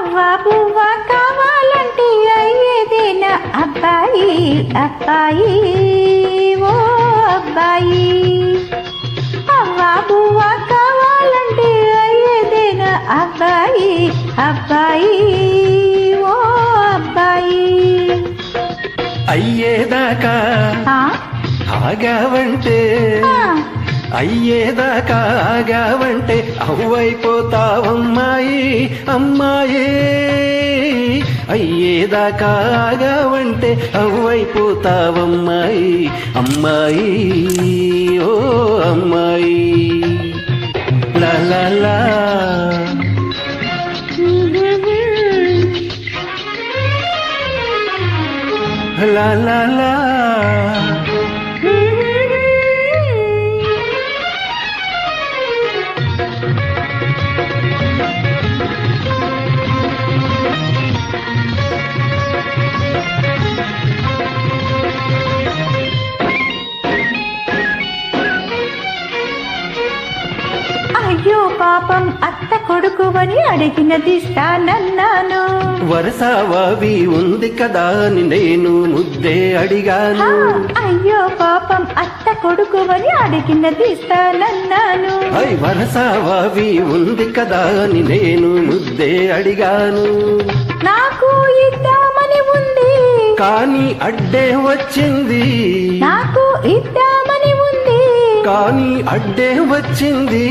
అవ్వా బువ్వా కావాలంటే అయ్యేదేనా అబ్బాయి అబ్బాయి ఓ అబ్బాయి. అవ్వా బువ్వా కావాలంటే అయ్యేదేనా అబ్బాయి అబ్బాయి ఓ అబ్బాయి. అయ్యేదాకా ఆగావంటే అయ్యేదాకా ఆగావంటే అవ్వైపోతావమ్మాయి అమ్మాయి. అయ్యేదాకా ఆగావంటే అవ్వైపోతావమ్మాయి అమ్మాయి ఓ అమ్మాయి. లా లా లా లా లా లా. అయ్యో పాపం అత్త కొడుకువని అడిగినదిస్తానన్నాను. వరసావావి ఉంది కదా అని నేను ముద్దే అడిగాను. అయ్యో పాపం అత్త కొడుకువని అడిగినదిస్తానన్నాను. వరసావావి ఉంది కదా అని నేను ముద్దే అడిగాను. నాకు ఇద్దామని ఉంది కానీ అడ్డే వచ్చింది. నాకు ఇద్దామని ఉంది కానీ అడ్డే వచ్చింది.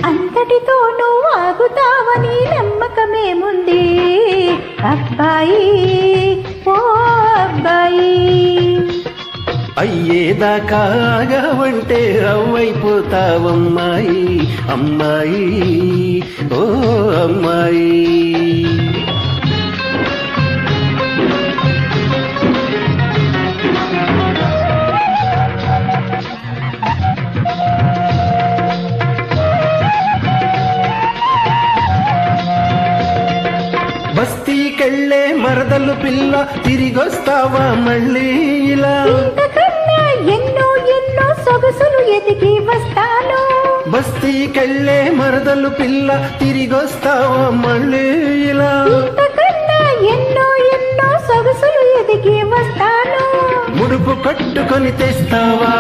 అంతటితో నువ్వు ఆగుతావని నమ్మకమేముంది అబ్బాయి ఓ అబ్బాయి. అయ్యేదాకా ఆగావంటే అవ్వైపోతావమ్మాయి అమ్మాయి ఓ అమ్మాయి. బస్తీకెళ్ళే మరదలు పిల్ల తిరిగొస్తావా మళ్ళీ ఇలా? ఇంతకన్నా ఎన్నో ఎన్నో సొగసులు ఎదిగి వస్తాను. బస్తీకెళ్ళే మరదలు పిల్ల తిరిగొస్తావా మళ్ళీ ఇలా? ఇంతకన్నా ఎన్నో ఎన్నో సొగసులు ఎదిగి వస్తాను. ముడుపు కట్టుకొని తెస్తావా?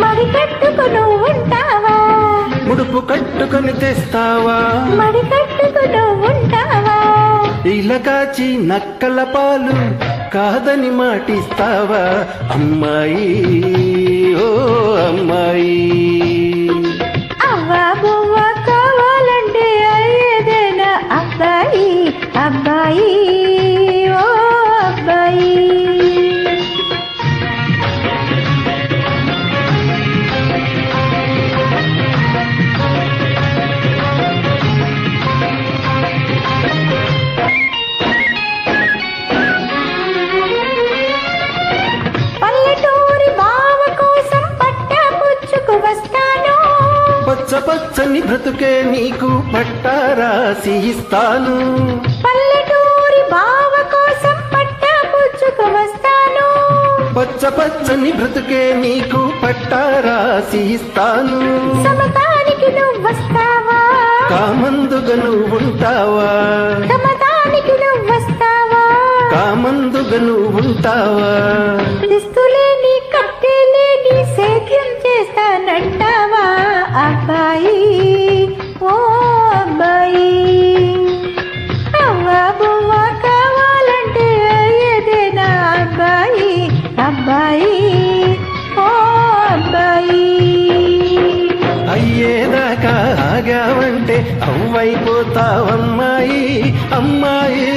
మరి కట్టుకును ఉంటావా? ముడుపు కట్టుకొని తెస్తావా? మరి కట్టుకును ఉంటావా? ఇలా కాచి నక్కల పాలు కాదని మాటిస్తావా అమ్మాయి ఓ అమ్మాయి. అవ్వా బువ్వా కావాలంటే అయ్యేదేనా అబ్బాయి అబ్బాయి ఓ అబ్బాయి. పచ్చ పచ్చని బ్రతుకే నీకు పట్టారాసి ఇస్తాను. పల్లెటూరి బావ కోసం పట్టా పుచ్చుకు వస్తాను. పచ్చ పచ్చని బ్రతుకే నీకు పట్టారాసి ఇస్తాను. సమతానికి నువ్వు వస్తావా? కామందుగా నువ్వు ఉంటావా? సమతానికి నువ్వు వస్తావా? కామందుగా నువ్వు ఉంటావా? లిస్తులేని కట్టెలేని సేద్యం చేస్తానంటావా అబ్బాయి ఓ అబ్బాయి. అవ్వా బువ్వా కావాలంటే అయ్యేదేనా అబ్బాయి అబ్బాయి ఓ అబ్బాయి. అయ్యేదాకా ఆగావంటే అవ్వైపోతావమ్మాయి అమ్మాయి.